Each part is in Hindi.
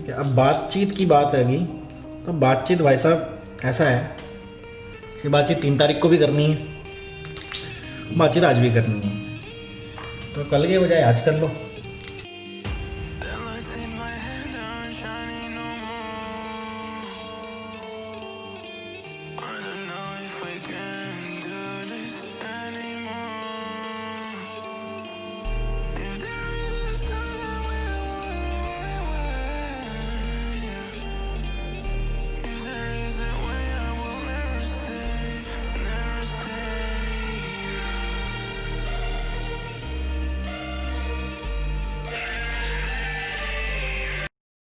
ठीक है। अब बातचीत की बात आएगी तो बातचीत भाई साहब ऐसा है कि बातचीत 3 तारीख को भी करनी है, बातचीत आज भी करनी है, तो कल के बजाय आज कर लो।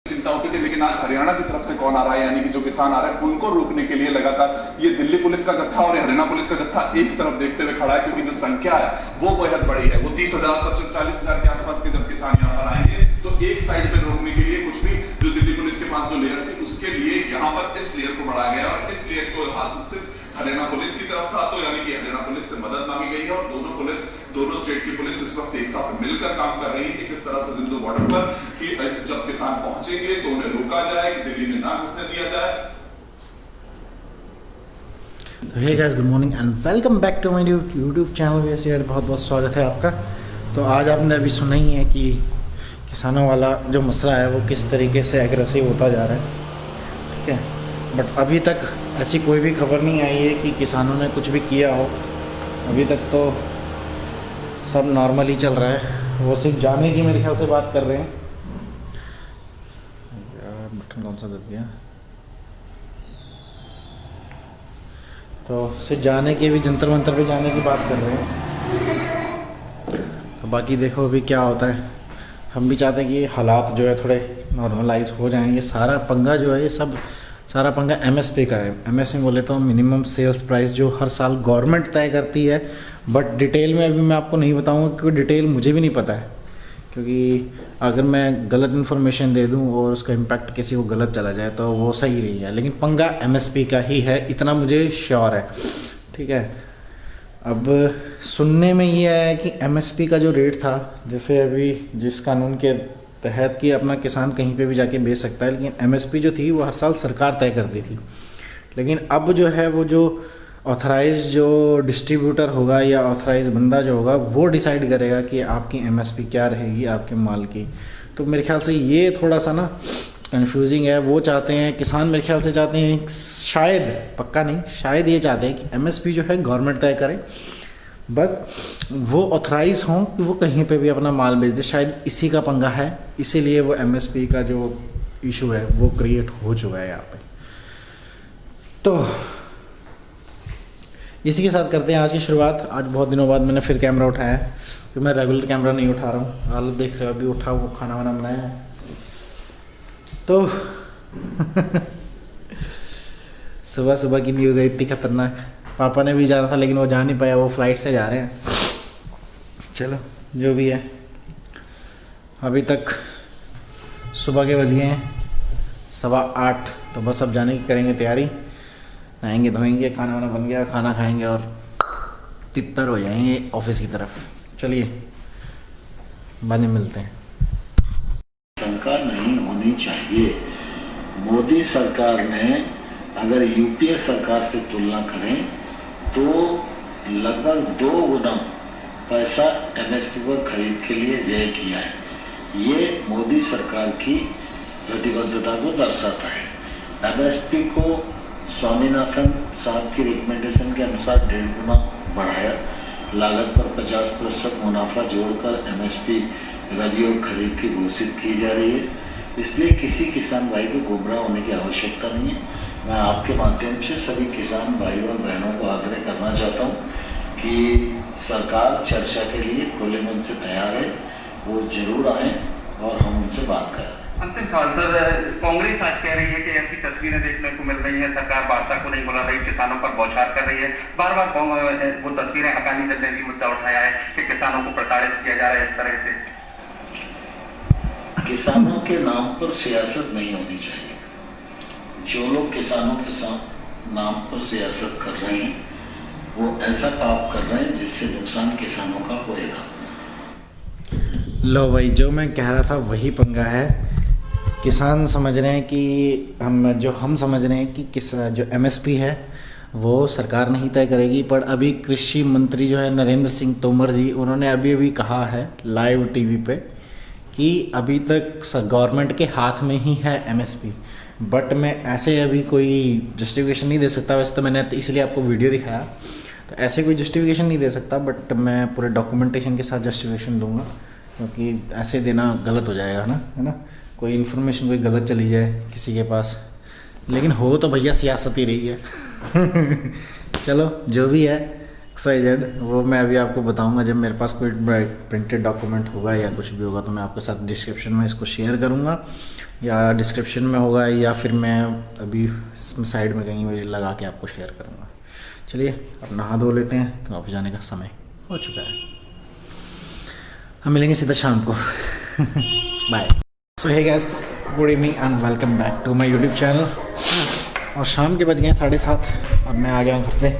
चिंता होती थी, लेकिन आज हरियाणा की तरफ से कौन आ रहा है, यानी कि जो किसान आ रहे हैं उनको रोकने के लिए लगातार ये दिल्ली पुलिस का जत्था और हरियाणा पुलिस का जत्था एक तरफ देखते हुए खड़ा है, क्योंकि जो संख्या है वो बेहद बड़ी है। वो 30,000 40,000 के आसपास के जब किसान यहाँ पर आएंगे तो एक साइड पे रोकने के लिए कुछ भी जो दिल्ली पुलिस के पास जो लेयर थी उसके लिए यहाँ पर इस लेयर को बढ़ाया गया और इस लेयर को हाथ सिर्फ हरियाणा पुलिस की तरफ था, तो यानी कि हरियाणा पुलिस से मदद मांगी गई है और दोनों स्टेट की पुलिस इस वक्त एक साथ मिलकर काम कर रही है कि किस तरह से सिंधु बॉर्डर पर कि जब किसान पहुंचेंगे तो उन्हें रोका जाए, दिल्ली में ना घुसने दिया जाए। तो hey guys, good morning and welcome back to my YouTube channel. वैसे यार बहुत बहुत स्वागत है आपका। तो आज आपने अभी सुना ही है कि किसानों वाला जो मसला है वो किस तरीके से एग्रेसिव होता जा रहा है, ठीक है। बट अभी तक ऐसी कोई भी खबर नहीं आई है कि किसानों ने कुछ भी किया हो। अभी तक तो सब नॉर्मल ही चल रहा है। वो सिर्फ जाने की मेरे ख्याल से बात कर रहे हैं। यार बटन कौन सा दब गया। तो सिर्फ जाने के भी जंतर मंतर पे जाने की बात कर रहे हैं। तो बाकी देखो अभी क्या होता है। हम भी चाहते हैं कि हालात जो है थोड़े नॉर्मलाइज हो जाएं। ये सारा पंगा जो है, ये सब सारा पंगा एमएसपी का है। एमएसपी बोले तो मिनिमम सेल्स प्राइस, जो हर साल गवर्नमेंट तय करती है। बट डिटेल में अभी मैं आपको नहीं बताऊंगा क्योंकि डिटेल मुझे भी नहीं पता है, क्योंकि अगर मैं गलत इन्फॉर्मेशन दे दूं और उसका इम्पैक्ट किसी को गलत चला जाए तो वो सही नहीं है। लेकिन पंगा एमएसपी का ही है, इतना मुझे श्योर है, ठीक है। अब सुनने में ये आया है कि एमएसपी का जो रेट था, जैसे अभी जिस कानून के तहत कि अपना किसान कहीं पे भी जाके बेच सकता है, लेकिन एमएसपी जो थी वो हर साल सरकार तय करती थी। लेकिन अब जो है वो जो ऑथराइज जो डिस्ट्रीब्यूटर होगा या ऑथराइज बंदा जो होगा वो डिसाइड करेगा कि आपकी एमएसपी क्या रहेगी आपके माल की। तो मेरे ख्याल से ये थोड़ा सा ना कन्फ्यूजिंग है। वो चाहते हैं, किसान मेरे ख्याल से चाहते हैं, शायद, पक्का नहीं, शायद ये चाहते हैं कि एमएसपी जो है गवर्नमेंट तय करे, बट वो ऑथराइज हों कि वो कहीं पे भी अपना माल बेच दे। शायद इसी का पंगा है, इसीलिए वो एमएसपी का जो इशू है वो क्रिएट हो चुका है यहाँ पे। तो इसी के साथ करते हैं आज की शुरुआत। आज बहुत दिनों बाद मैंने फिर कैमरा उठाया है, तो मैं रेगुलर कैमरा नहीं उठा रहा हूँ। हालत देख रहे हो, अभी उठा वो खाना वाना बनाया है। तो सुबह सुबह की न्यूज़ है इतनी खतरनाक। पापा ने भी जाना था लेकिन वो जा नहीं पाया, वो फ्लाइट से जा रहे हैं। चलो जो भी है, अभी तक सुबह के बज गए हैं 8:15। तो बस अब जाने की करेंगे तैयारी, नहाएंगे धोएंगे, खाना वाना बन गया, खाना खाएंगे और तितर हो जाएंगे ऑफिस की तरफ। चलिए बाद में मिलते हैं। शंका नहीं होनी चाहिए। मोदी सरकार ने अगर यूपीए सरकार से तुलना करें तो लगभग 2 गुना पैसा एमएसपी पर खरीद के लिए व्यय किया है। ये मोदी सरकार की प्रतिबद्धता को दर्शाता है। एमएसपी को स्वामीनाथन साहब की रिकमेंडेशन के अनुसार 1.5 गुना बढ़ाया। लागत पर 50% मुनाफा जोड़कर एमएसपी रबी और खरीद की घोषित की जा रही है। इसलिए किसी किसान भाई को गुमराह होने की आवश्यकता नहीं है। मैं आपके माध्यम से सभी किसान भाई और बहनों को आग्रह करना चाहता हूँ कि सरकार चर्चा के लिए खुले मन से तैयार है, वो जरूर आए और हम उनसे बात करें। अंतिम सवाल सर, कांग्रेस आज कह रही है कि ऐसी तस्वीरें देखने को मिल रही हैं, सरकार वार्ता को नहीं बुला रही, किसानों पर बौछार कर रही है। बार बार वो तस्वीरें अकाली दल ने भी मुद्दा उठाया है कि किसानों को प्रताड़ित किया जा रहा है इस तरह से। किसानों के नाम पर सियासत नहीं होनी चाहिए। जो लोग किसानों के नाम पर सियासत कर रहे हैं वो ऐसा पाप कर रहे हैं जिससे नुकसान किसानों का होएगा। लो भाई, जो मैं कह रहा था वही पंगा है किसान समझ रहे हैं कि हम समझ रहे हैं कि जो MSP है वो सरकार नहीं तय करेगी, पर अभी कृषि मंत्री जो है नरेंद्र सिंह तोमर जी, उन्होंने अभी कहा है लाइव टीवी पे कि अभी तक गवर्नमेंट के हाथ में ही है MSP। बट मैं ऐसे अभी कोई जस्टिफिकेशन नहीं दे सकता। वैसे तो मैंने इसलिए आपको वीडियो दिखाया, तो ऐसे कोई जस्टिफिकेशन नहीं दे सकता, बट मैं पूरे डॉक्यूमेंटेशन के साथ जस्टिफिकेशन दूंगा, क्योंकि ऐसे देना गलत हो जाएगा ना, है ना। कोई इन्फॉर्मेशन कोई गलत चली जाए किसी के पास, लेकिन हो तो भैया सियासत ही रही है। चलो जो भी है XYZ, वो मैं अभी आपको बताऊंगा जब मेरे पास कोई प्रिंटेड डॉक्यूमेंट होगा या कुछ भी होगा, तो मैं आपके साथ डिस्क्रिप्शन में इसको शेयर करूंगा, या डिस्क्रिप्शन में होगा, या फिर मैं अभी साइड में कहीं भी लगा के आपको शेयर करूंगा। चलिए अब नहा धो लेते हैं, तो ऑफिस जाने का समय हो चुका है। हम मिलेंगे सीधा शाम को। Bye. So hey guys, good evening and welcome back to my YouTube channel. और शाम के बज गए 7:30। अब मैं आ गया हूँ घर पे।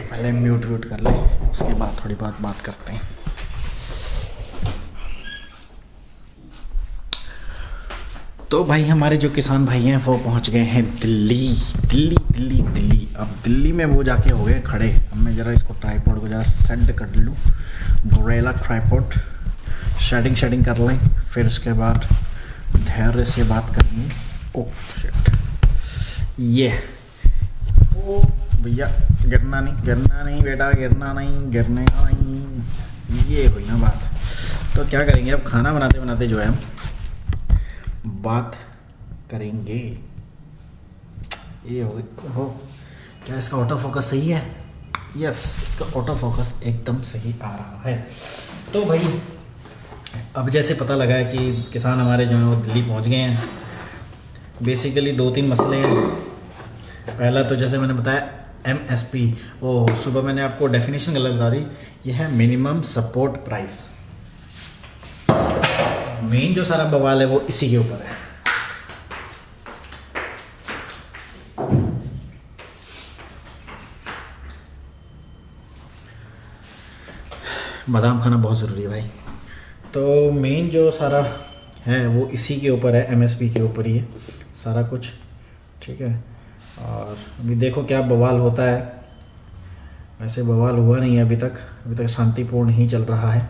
पहले म्यूट कर लें, उसके बाद थोड़ी बहुत बात करते हैं। तो भाई हमारे जो किसान भाई हैं वो पहुंच गए हैं दिल्ली। अब दिल्ली में वो जाके हो गए खड़े। अब मैं ज़रा इसको ट्राइपॉड को ज़रा सेट कर लूँ, गोरेला ट्राइपॉड। शेडिंग कर लें, फिर उसके बाद धैर्य से बात करेंगे। ओह शिट, ये ओ भैया गिरना नहीं बेटा, गिरने का नहीं। ये हुई ना बात। तो क्या करेंगे, अब खाना बनाते जो है हम बात करेंगे। ये हो क्या इसका ऑटो फोकस सही है? यस, इसका ऑटो फोकस एकदम सही आ रहा है। तो भाई अब जैसे पता लगा है कि किसान हमारे जो हैं वो दिल्ली पहुंच गए हैं। बेसिकली 2-3 मसले हैं। पहला तो जैसे मैंने बताया MSP, वो सुबह मैंने आपको डेफिनेशन गलत बता दी। ये है मिनिमम सपोर्ट प्राइस। मेन जो सारा बवाल है वो इसी के ऊपर है। बादाम खाना बहुत ज़रूरी है भाई। तो मेन जो सारा है वो इसी के ऊपर है, MSP के ऊपर ही है सारा कुछ, ठीक है। और अभी देखो क्या बवाल होता है। वैसे बवाल हुआ नहीं है अभी तक शांतिपूर्ण ही चल रहा है।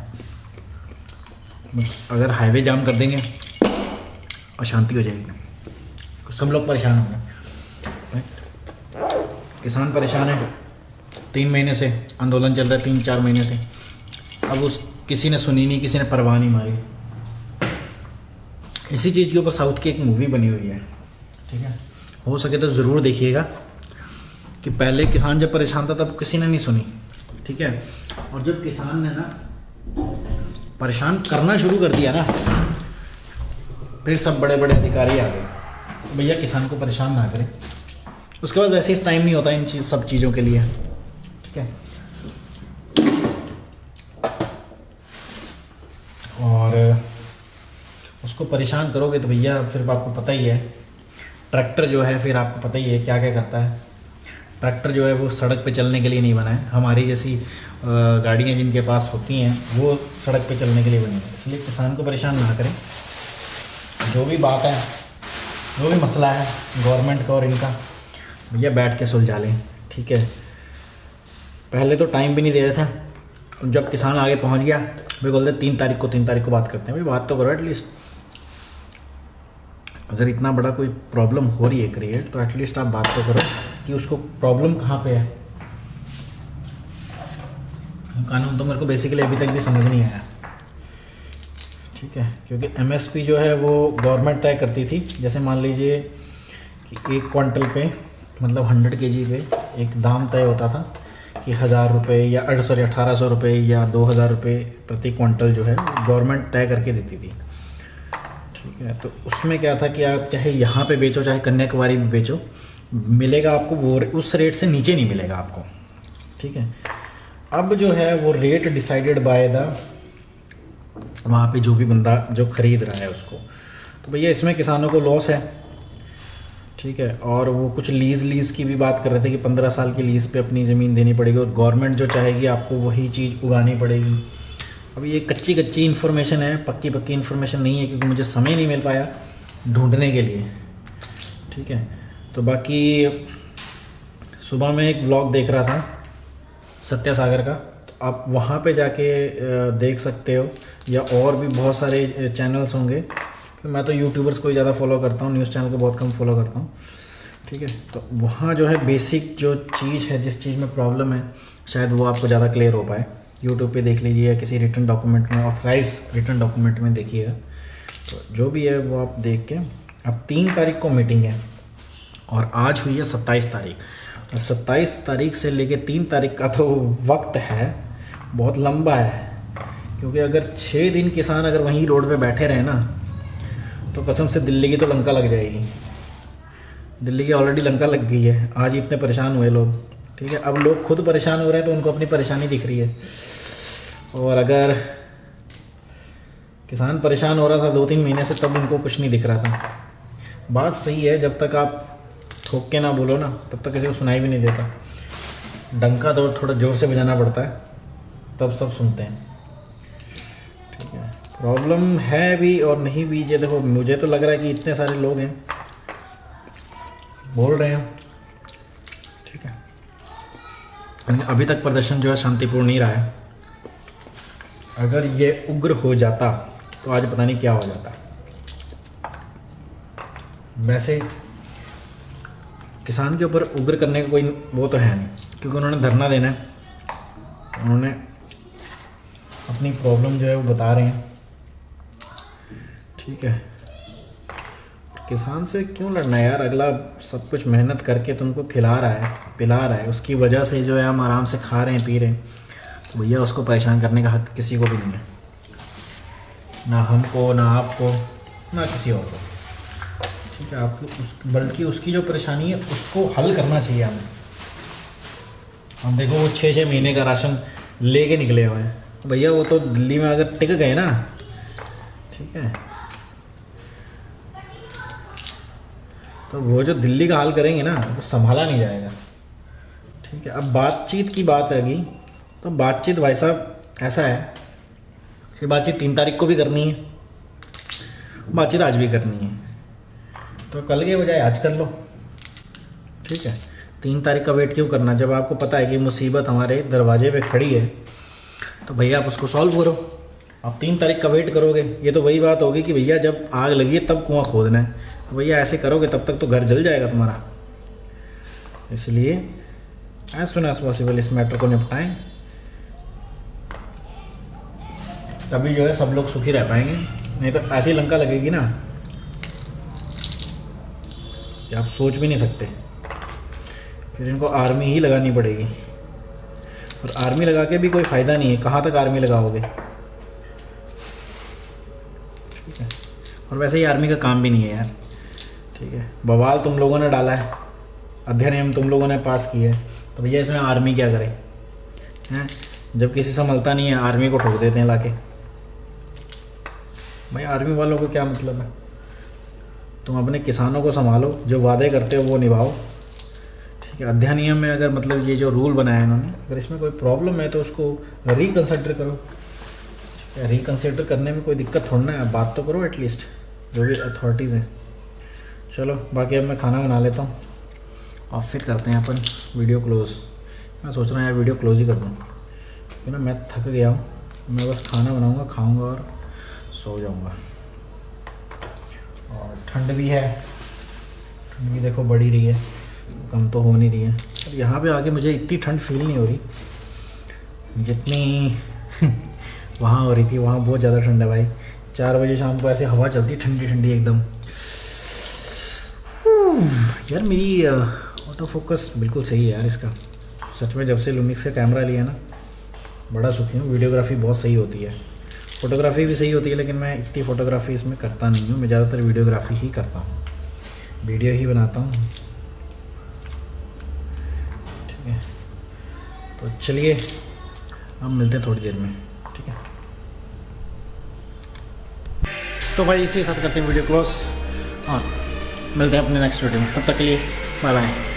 अगर हाईवे जाम कर देंगे अशांति हो जाएगी, सब लोग परेशान होंगे। किसान परेशान है, 3 महीने से आंदोलन चल रहा है, 3-4 महीने से। अब किसी ने सुनी नहीं, किसी ने परवाह नहीं मारी। इसी चीज़ के ऊपर साउथ की एक मूवी बनी हुई है, ठीक है। हो सके तो ज़रूर देखिएगा कि पहले किसान जब परेशान था तब किसी ने नहीं सुनी, ठीक है। और जब किसान ने ना परेशान करना शुरू कर दिया ना, फिर सब बड़े बड़े अधिकारी आ गए, भैया किसान को परेशान ना करें। उसके बाद वैसे इस टाइम नहीं होता इन सब चीज़ों के लिए, ठीक है। और उसको परेशान करोगे तो भैया फिर आपको पता ही है, ट्रैक्टर जो है फिर आपको पता ही है क्या क्या करता है। ट्रैक्टर जो है वो सड़क पे चलने के लिए नहीं बना है। हमारी जैसी गाड़ियाँ जिनके पास होती हैं वो सड़क पे चलने के लिए बनी है। इसलिए किसान को परेशान ना करें। जो भी बात है, जो भी मसला है गवर्नमेंट का और इनका, भैया बैठ के सुलझा लें, ठीक है। पहले तो टाइम भी नहीं दे रहे थे, जब किसान आगे पहुंच गया वे बोलते 3 तारीख को बात करते हैं। भाई बात तो करो एटलीस्ट। अगर इतना बड़ा कोई प्रॉब्लम हो रही है क्रिएट, तो एटलीस्ट आप बात तो करो कि उसको प्रॉब्लम कहाँ पे है। कानून तो मेरे को बेसिकली अभी तक भी समझ नहीं आया, ठीक है। क्योंकि MSP जो है वो गवर्नमेंट तय करती थी। जैसे मान लीजिए कि 1 क्विंटल पे, मतलब 100 kg पे एक दाम तय होता था कि 1000 रुपये या 1800 रुपये या 2000 रुपये प्रति क्विंटल जो है गवर्नमेंट तय करके देती थी, ठीक है। तो उसमें क्या था कि आप चाहे यहाँ पे बेचो चाहे कन्याकुमारी में बेचो, मिलेगा आपको वो उस रेट से नीचे नहीं मिलेगा आपको, ठीक है। अब जो है वो रेट डिसाइडेड बाय द वहाँ पे जो भी बंदा जो ख़रीद रहा है उसको। तो भैया इसमें किसानों को लॉस है, ठीक है। और वो कुछ लीज़ की भी बात कर रहे थे कि 15 साल की लीज़ पे अपनी ज़मीन देनी पड़ेगी और गवर्नमेंट जो चाहेगी आपको वही चीज़ उगानी पड़ेगी। अभी ये कच्ची कच्ची इन्फॉर्मेशन है, पक्की पक्की इन्फॉर्मेशन नहीं है, क्योंकि मुझे समय नहीं मिल पाया ढूंढने के लिए। ठीक है, तो बाकी सुबह में एक व्लॉग देख रहा था सत्या सागर का, तो आप वहाँ पे जाके देख सकते हो, या और भी बहुत सारे चैनल्स होंगे। मैं तो यूट्यूबर्स को ही ज़्यादा फॉलो करता हूँ, न्यूज़ चैनल को बहुत कम फॉलो करता हूँ। ठीक है, तो वहाँ जो है बेसिक जो चीज़ है, जिस चीज़ में प्रॉब्लम है, शायद वो आपको ज़्यादा क्लियर हो पाए। यूट्यूब पे देख लीजिए, या किसी रिटन डॉक्यूमेंट में, ऑथराइज रिटन डॉक्यूमेंट में देखिएगा। तो जो भी है वो आप देख के, अब 3 तारीख को मीटिंग है और आज हुई है 27 तारीख, और 27 तारीख से लेके 3 तारीख का तो वक्त है, बहुत लंबा है। क्योंकि अगर 6 दिन किसान अगर वहीं रोड पे बैठे रहे ना, तो कसम से दिल्ली की तो लंका लग जाएगी। दिल्ली की ऑलरेडी लंका लग गई है, आज ही इतने परेशान हुए लोग। ठीक है, अब लोग खुद परेशान हो रहे हैं तो उनको अपनी परेशानी दिख रही है। और अगर किसान परेशान हो रहा था 2-3 महीने से, तब उनको कुछ नहीं दिख रहा था। बात सही है, जब तक आप ठोक के ना बोलो ना, तब तक किसी को सुनाई भी नहीं देता। डंका तो थोड़ा ज़ोर से बजाना पड़ता है, तब सब सुनते हैं। ठीक है, प्रॉब्लम है भी और नहीं भी। ये देखो, मुझे तो लग रहा है कि इतने सारे लोग हैं बोल रहे हैं। ठीक है, अभी तक प्रदर्शन जो है शांतिपूर्ण नहीं रहा है। अगर ये उग्र हो जाता तो आज पता नहीं क्या हो जाता। वैसे किसान के ऊपर उग्र करने का कोई वो तो है नहीं, क्योंकि उन्होंने धरना देना है, उन्होंने अपनी प्रॉब्लम जो है वो बता रहे हैं। ठीक है, किसान से क्यों लड़ना यार, अगला सब कुछ मेहनत करके तुमको खिला रहा है, पिला रहा है, उसकी वजह से जो है हम आराम से खा रहे हैं, पी रहे हैं। तो भैया उसको परेशान करने का हक किसी को भी नहीं है, ना हमको, ना आपको, ना किसी और को। ठीक है, आपकी बल्कि उसकी जो परेशानी है उसको हल करना चाहिए हमें। हम देखो, वो 6-6 महीने का राशन लेके निकले हुए हैं, तो भैया वो तो दिल्ली में अगर टिक गए ना, ठीक है, तो वो जो दिल्ली का हाल करेंगे ना, वो संभाला नहीं जाएगा। ठीक है, अब बातचीत की बात आएगी, तो बातचीत भाई साहब ऐसा है कि बातचीत 3 तारीख को भी करनी है, बातचीत आज भी करनी है, तो कल के बजाय आज कर लो। ठीक है, 3 तारीख का वेट क्यों करना, जब आपको पता है कि मुसीबत हमारे दरवाजे पे खड़ी है, तो भैया आप उसको सॉल्व करो। आप 3 तारीख का वेट करोगे, ये तो वही बात होगी कि भैया जब आग लगी है तब कुआं खोदना है, तो भैया ऐसे करोगे तब तक तो घर जल जाएगा तुम्हारा। इसलिए एज सुन एज पॉसिबल इस मैटर को निपटाएं, तभी जो है सब लोग सुखी रह पाएंगे। नहीं तो ऐसी लंका लगेगी ना कि आप सोच भी नहीं सकते। फिर इनको आर्मी ही लगानी पड़ेगी, और आर्मी लगा के भी कोई फ़ायदा नहीं है, कहाँ तक आर्मी लगाओगे। ठीक है, और वैसे ही आर्मी का काम भी नहीं है यार। ठीक है, बवाल तुम लोगों ने डाला है, अधिनियम तुम लोगों ने पास किया है, तो भैया इसमें आर्मी क्या करे हैं? जब किसी संभलता नहीं है, आर्मी को ठोक देते हैं लाके। भाई आर्मी वालों को क्या मतलब है? तुम अपने किसानों को संभालो, जो वादे करते हो वो निभाओ। ठीक है, अधिनियम में अगर मतलब ये जो रूल बनाया है इन्होंने, अगर इसमें कोई प्रॉब्लम है तो उसको रिकन्सिडर करो। रिकन्सिडर करने में कोई दिक्कत थोड़ा ना है, बात तो करो एटलीस्ट, जो भी अथॉरिटीज़ हैं। चलो, बाकी अब मैं खाना बना लेता हूँ और फिर करते हैं अपन वीडियो क्लोज़। मैं सोच रहा हूँ यार वीडियो क्लोज़ ही कर दूँ, क्योंकि ना मैं थक गया हूँ। मैं बस खाना बनाऊँगा, खाऊँगा और सो जाऊँगा। और ठंड भी है, ठंड भी देखो बढ़ ही रही है, कम तो हो नहीं रही है। और यहाँ पे आके मुझे इतनी ठंड फील नहीं हो रही जितनी वहाँ हो रही थी। वहाँ बहुत ज़्यादा ठंड है भाई। 4 बजे शाम को ऐसे हवा चलती ठंडी ठंडी एकदम। यार मेरी ऑटो फोकस बिल्कुल सही है यार इसका, सच में। जब से लुमिक्स का कैमरा लिया ना, बड़ा सुखी हूँ। वीडियोग्राफी बहुत सही होती है, फ़ोटोग्राफी भी सही होती है, लेकिन मैं इतनी फ़ोटोग्राफी इसमें करता नहीं हूँ। मैं ज़्यादातर वीडियोग्राफी ही करता हूँ, वीडियो ही बनाता हूँ। ठीक है, तो चलिए अब मिलते हैं थोड़ी देर में। ठीक है, तो भाई इसी के साथ करते हैं वीडियो क्लोज, और मिलते हैं अपने नेक्स्ट वीडियो में। तब तक के लिए बाय बाय।